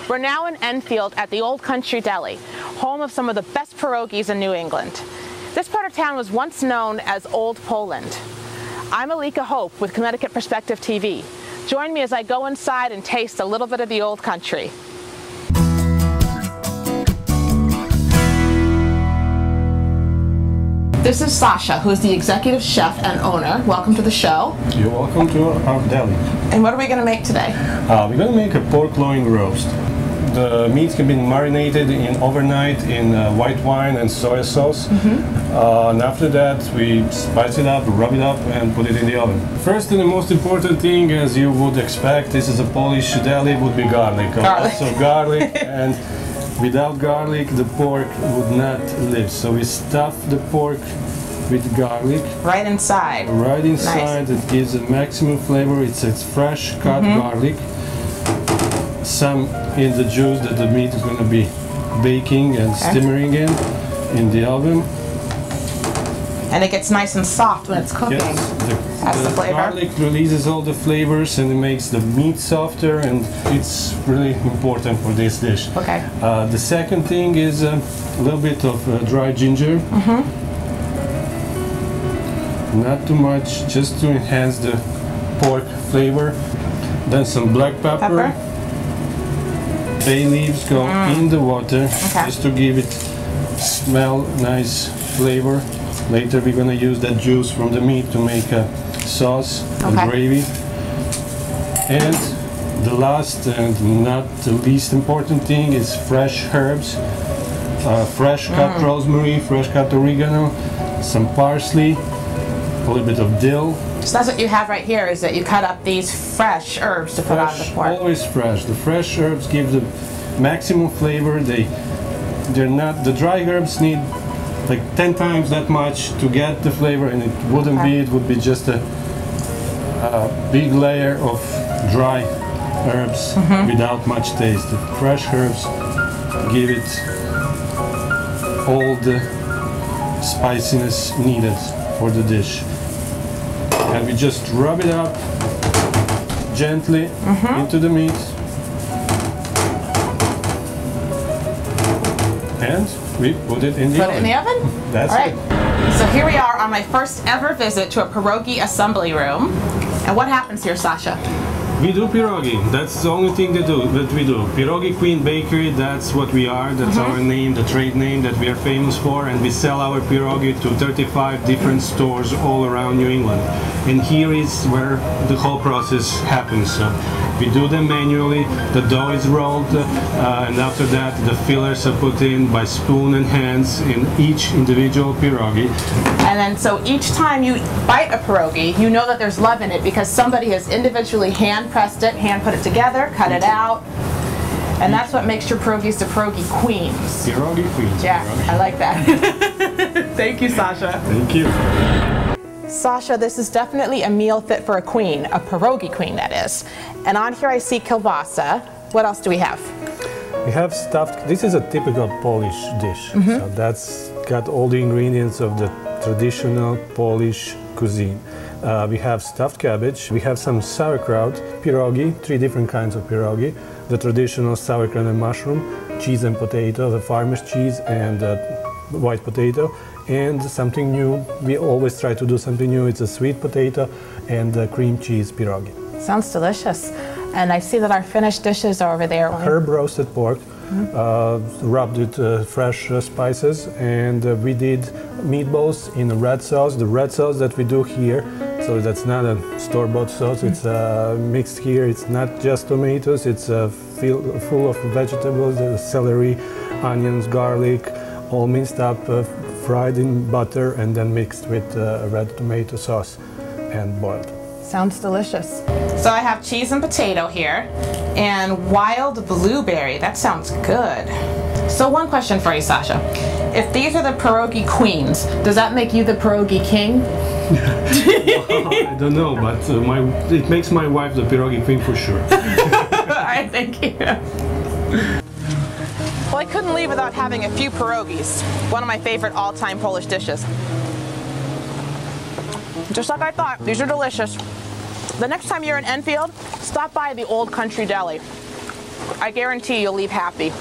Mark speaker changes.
Speaker 1: We're now in Enfield at the Old Country Deli, home of some of the best pierogies in New England. This part of town was once known as Old Poland. I'm Alika Hope with Connecticut Perspective TV. Join me as I go inside and taste a little bit of the Old Country. This is Sasha, who is the executive chef and owner. Welcome to the show.
Speaker 2: You're welcome to our deli.
Speaker 1: And what are we going to make today?
Speaker 2: We're going to make a pork loin roast. The meat can be marinated overnight in white wine and soy sauce. And after that, we spice it up, rub it up, and put it in the oven. First and the most important thing, as you would expect, this is a Polish deli, would be garlic. Lots of garlic, and without garlic, the pork would not live. So we stuff the pork with garlic.
Speaker 1: Right inside.
Speaker 2: Right inside. Nice. It gives a maximum flavor. It's fresh cut garlic. Some in the juice that the meat is going to be baking and simmering in the oven.
Speaker 1: And it gets nice and soft when it's cooking.
Speaker 2: Yes,
Speaker 1: That's the flavor.
Speaker 2: Garlic releases all the flavors and it makes the meat softer, and it's really important for this dish.
Speaker 1: Okay.
Speaker 2: The second thing is a little bit of dry ginger. Not too much, just to enhance the pork flavor. Then some black pepper. Bay leaves go in the water just to give it smell, nice flavor. Later we're going to use that juice from the meat to make a sauce and gravy. And the last and not the least important thing is fresh herbs. Fresh cut rosemary, fresh cut oregano, some parsley, a little bit of dill.
Speaker 1: So that's what you have right here, is that you cut up these fresh herbs to put on the pork.
Speaker 2: Always fresh. The fresh herbs give the maximum flavor. They're not, the dry herbs need like 10 times that much to get the flavor, and it wouldn't be, it would be just a big layer of dry herbs without much taste. The fresh herbs give it all the spiciness needed for the dish. And we just rub it up gently into the meat. And we put it in the oven.
Speaker 1: Put it in the oven?
Speaker 2: That's
Speaker 1: all right.
Speaker 2: it.
Speaker 1: So here we are on my first ever visit to a pierogi assembly room. And what happens here, Sasha?
Speaker 2: We do pierogi. That's the only thing that we do. Pierogi Queen Bakery, that's what we are. That's our name, the trade name that we are famous for. And we sell our pierogi to 35 different stores all around New England. And here is where the whole process happens. So we do them manually, the dough is rolled, and after that the fillers are put in by spoon and hands in each individual pierogi.
Speaker 1: And then so each time you bite a pierogi, you know that there's love in it because somebody has individually hand pressed it, hand put it together, cut it out. And that's what makes your pierogis the pierogi queens.
Speaker 2: Pierogi queens.
Speaker 1: Yeah, I like that. Thank you, Sasha.
Speaker 2: Thank you.
Speaker 1: Sasha, this is definitely a meal fit for a queen, a pierogi queen that is. And on here I see kielbasa. What else do we have?
Speaker 2: We have stuffed, this is a typical Polish dish. So that's got all the ingredients of the traditional Polish cuisine. We have stuffed cabbage, we have some sauerkraut, pierogi, 3 different kinds of pierogi. The traditional sauerkraut and mushroom, cheese and potato, the farmer's cheese and white potato. And something new, we always try to do something new, it's a sweet potato and cream cheese pierogi.
Speaker 1: Sounds delicious. And I see that our finished dishes are over there.
Speaker 2: Herb roasted pork, rubbed with fresh spices, and we did meatballs in a red sauce. The red sauce that we do here, so that's not a store-bought sauce, it's mixed here. It's not just tomatoes, it's full of vegetables, celery, onions, garlic, all minced up, fried in butter and then mixed with red tomato sauce and boiled.
Speaker 1: Sounds delicious. So I have cheese and potato here and wild blueberry. That sounds good. So one question for you, Sasha. If these are the pierogi queens, does that make you the pierogi king?
Speaker 2: Well, I don't know, but it makes my wife the pierogi queen for sure.
Speaker 1: All right, thank you. Well, I couldn't leave without having a few pierogis, one of my favorite all-time Polish dishes. Just like I thought, these are delicious. The next time you're in Enfield, stop by the Old Country Deli. I guarantee you'll leave happy.